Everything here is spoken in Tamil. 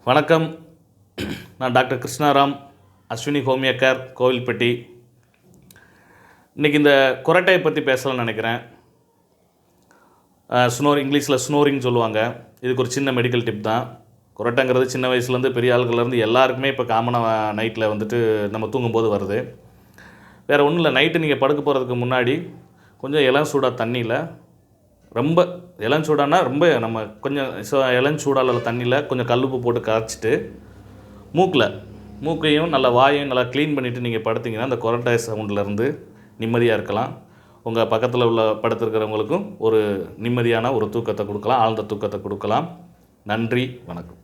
வணக்கம். நான் doctor Krishnaram, Ashwini homeo care, Kovilpatti. இன்றைக்கி இந்த குரட்டையை பற்றி பேசலாம்னு நினைக்கிறேன். இங்கிலீஷில் ஸ்னோரிங் சொல்லுவாங்க. இதுக்கு ஒரு சின்ன மெடிக்கல் டிப் தான். குரட்டைங்கிறது சின்ன வயசுலேருந்து பெரிய ஆள்கள்லேருந்து எல்லாருக்குமே இப்போ காமனாக நைட்டில் நம்ம தூங்கும்போது வருது. வேறு ஒன்றும் இல்லை, நைட்டு நீங்கள் படுக்க போகிறதுக்கு முன்னாடி கொஞ்சம் இளம் சூடாக தண்ணியில், ரொம்ப இளஞ்சூடானா ரொம்ப நம்ம கொஞ்சம் இளஞ்சூடால தண்ணியில் கொஞ்சம் கல்லுப்பு போட்டு கரைச்சிட்டு மூக்கையும் நல்லா வாயையும் நல்லா க்ளீன் பண்ணிவிட்டு நீங்கள் படுத்திங்கன்னா அந்த குரட்டை சவுண்ட்லேருந்து நிம்மதியாக இருக்கலாம். உங்கள் பக்கத்தில் உள்ள படுத்துருக்கிறவங்களுக்கும் ஒரு நிம்மதியான ஒரு தூக்கத்தை கொடுக்கலாம், ஆழ்ந்த தூக்கத்தை கொடுக்கலாம். நன்றி, வணக்கம்.